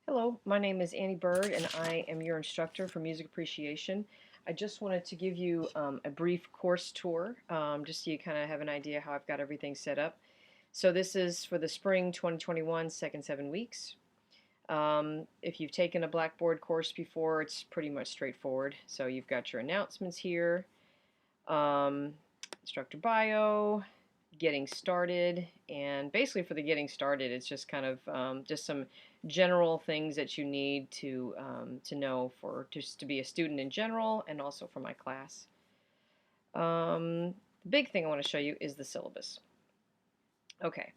Hello, my name is Annie Bird and I am your instructor for music appreciation. I just wanted to give you a brief course tour just so you kind of have an idea how I've got everything set up. So this is for the spring 2021 second 7 weeks. If you've taken a Blackboard course before, it's pretty much straightforward. So you've got your announcements here, um, instructor bio, getting started, and basically for the getting started it's just kind of just some general things that you need to know for just to be a student in general and also for my class. The big thing I want to show you is the syllabus. Okay,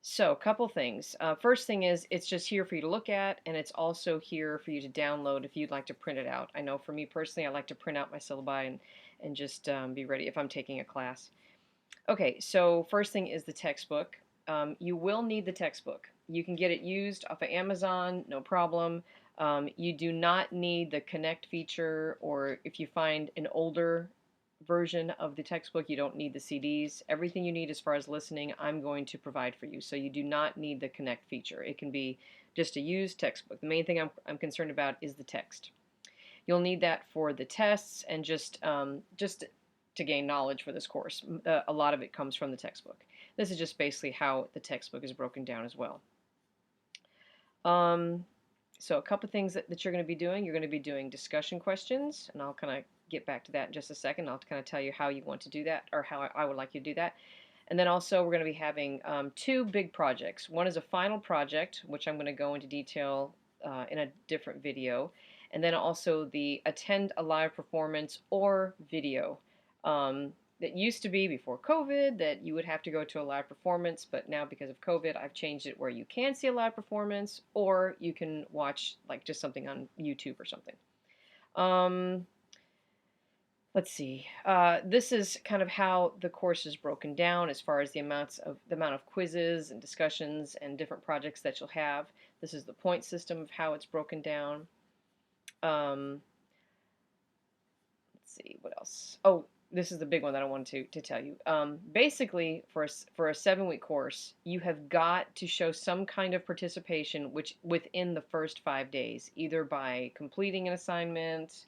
so a couple things. First thing is it's just here for you to look at, and it's also here for you to download if you'd like to print it out. I know for me personally I like to print out my syllabi and just be ready if I'm taking a class. Okay, so first thing is the textbook. You will need the textbook. You can get it used off of Amazon, no problem. You do not need the Connect feature, or if you find an older version of the textbook, you don't need the CDs. Everything you need as far as listening, I'm going to provide for you. So you do not need the Connect feature. It can be just a used textbook. The main thing I'm concerned about is the text. You'll need that for the tests and just to gain knowledge for this course. A lot of it comes from the textbook. This is just basically how the textbook is broken down as well. So a couple things that you're going to be doing. You're going to be doing discussion questions, and I'll kind of get back to that in just a second. I'll kind of tell you how you want to do that, or how I would like you to do that. And then also we're going to be having two big projects. One is a final project, which I'm going to go into detail in a different video. And then also the attend a live performance or video. That used to be before COVID that you would have to go to a live performance, but now because of COVID I've changed it where you can see a live performance or you can watch like just something on YouTube or something. Let's see. This is kind of how the course is broken down as far as the amount of quizzes and discussions and different projects that you'll have. This is the point system of how it's broken down. Let's see what else. Oh, this is the big one that I wanted to tell you. Basically, for a 7-week course, you have got to show some kind of participation within the first 5 days, either by completing an assignment,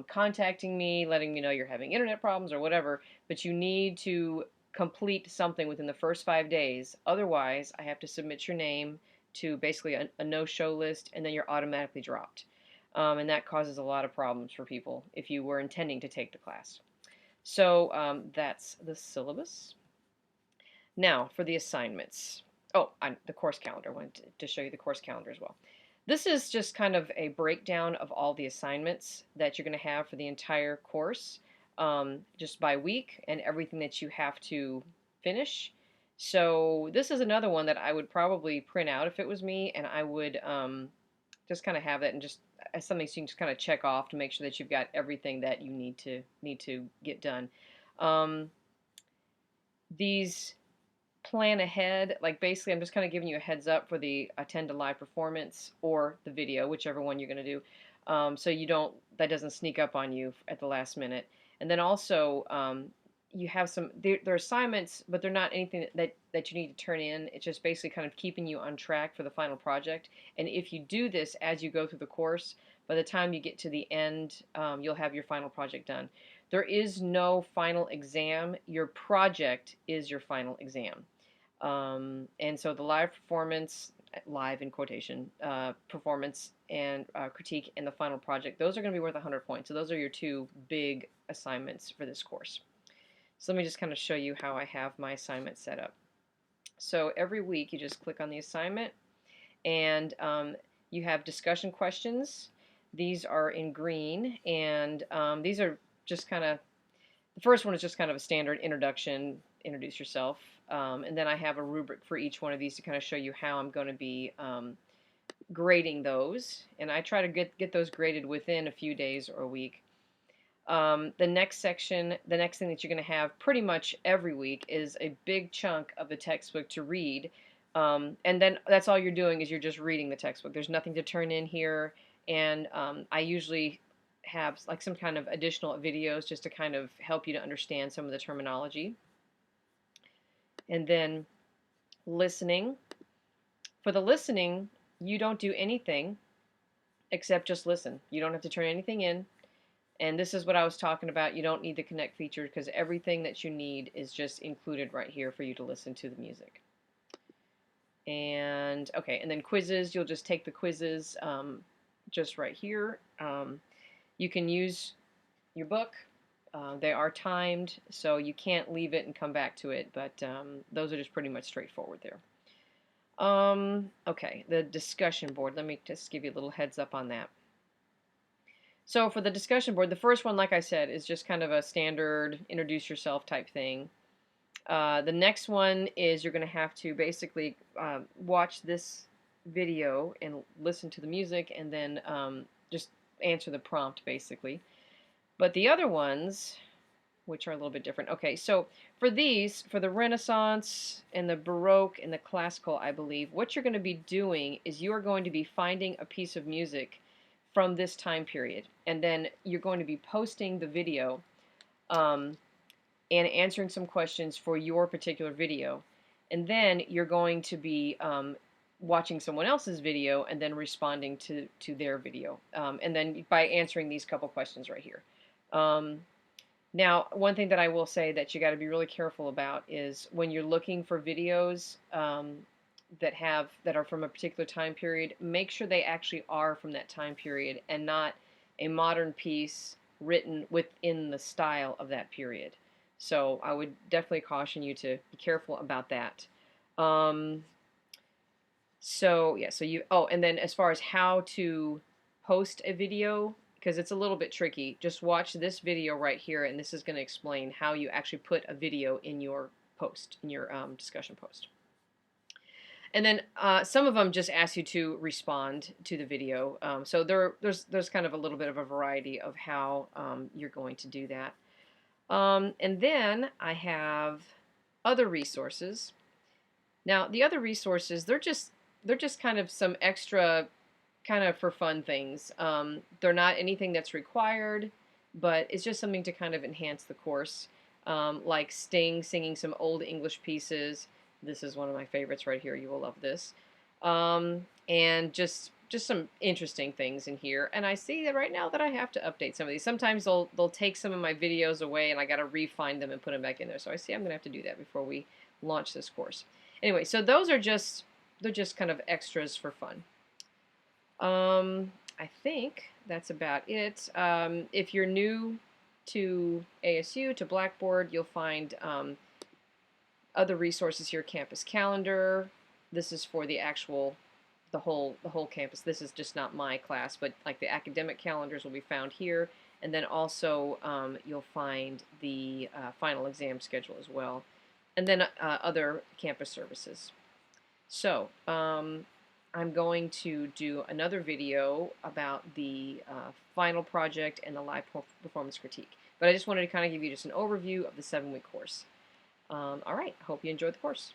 contacting me, letting me know you're having internet problems or whatever, but you need to complete something within the first 5 days. Otherwise, I have to submit your name to basically a no-show list, and then you're automatically dropped. And that causes a lot of problems for people if you were intending to take the class. So that's the syllabus. Now for the assignments. Oh, the course calendar. I wanted to show you the course calendar as well. This is just kind of a breakdown of all the assignments that you're going to have for the entire course, just by week and everything that you have to finish. So this is another one that I would probably print out if it was me, and I would just kind of have that and just as something so you can just kind of check off to make sure that you've got everything that you need to get done. These plan ahead, like basically I'm just kind of giving you a heads up for the attend a live performance or the video, whichever one you're going to do, so that doesn't sneak up on you at the last minute. And then also you have they're assignments, but they're not anything that you need to turn in. It's just basically kind of keeping you on track for the final project. And if you do this as you go through the course, by the time you get to the end, you'll have your final project done. There is no final exam. Your project is your final exam. And so the live performance, live in quotation, performance and critique and the final project, those are going to be worth 100 points. So those are your two big assignments for this course. So let me just kind of show you how I have my assignment set up. So every week you just click on the assignment, and you have discussion questions. These are in green, and these are just kind of, the first one is just kind of a standard introduction, introduce yourself, and then I have a rubric for each one of these to kind of show you how I'm going to be grading those, and I try to get those graded within a few days or a week. The next section, the next thing that you're going to have pretty much every week is a big chunk of the textbook to read, and then that's all you're doing is you're just reading the textbook. There's nothing to turn in here, and I usually have like some kind of additional videos just to kind of help you to understand some of the terminology. And then listening. For the listening, you don't do anything except just listen. You don't have to turn anything in. And this is what I was talking about. You don't need the connect feature because everything that you need is just included right here for you to listen to the music. And okay, and then quizzes, you'll just take the quizzes just right here. You can use your book. They are timed, so you can't leave it and come back to it, but those are just pretty much straightforward there. Okay, the discussion board. Let me just give you a little heads up on that. So for the discussion board, the first one, like I said, is just kind of a standard introduce yourself type thing. The next one is you're going to have to basically watch this video and listen to the music and then just answer the prompt basically. But the other ones, which are a little bit different. Okay, so for these, for the Renaissance and the Baroque and the Classical, I believe, what you're going to be doing is you are going to be finding a piece of music from this time period. And then you're going to be posting the video and answering some questions for your particular video. And then you're going to be watching someone else's video and then responding to their video. And then by answering these couple questions right here. Now, one thing that I will say that you got to be really careful about is when you're looking for videos that are from a particular time period, make sure they actually are from that time period and not a modern piece written within the style of that period. So I would definitely caution you to be careful about that. So yeah, so and then as far as how to post a video, because it's a little bit tricky, just watch this video right here, and this is going to explain how you actually put a video in your post, in your discussion post. And then some of them just ask you to respond to the video. So there's kind of a little bit of a variety of how you're going to do that. And then I have other resources. Now the other resources, they're just kind of some extra kind of for fun things. They're not anything that's required, but it's just something to kind of enhance the course. Like Sting singing some old English pieces. This is one of my favorites right here. You will love this. And just some interesting things in here. And I see that right now that I have to update some of these. Sometimes they'll take some of my videos away and I got to refine them and put them back in there. So I see I'm going to have to do that before we launch this course. Anyway, so those are they're just kind of extras for fun. I think that's about it. If you're new to ASU, to Blackboard, you'll find other resources here. Campus calendar. This is for the whole campus. This is just not my class, but like the academic calendars will be found here. And then also you'll find the final exam schedule as well. And then other campus services. So I'm going to do another video about the final project and the live performance critique. But I just wanted to kind of give you just an overview of the 7-week course. All right, I hope you enjoyed the course.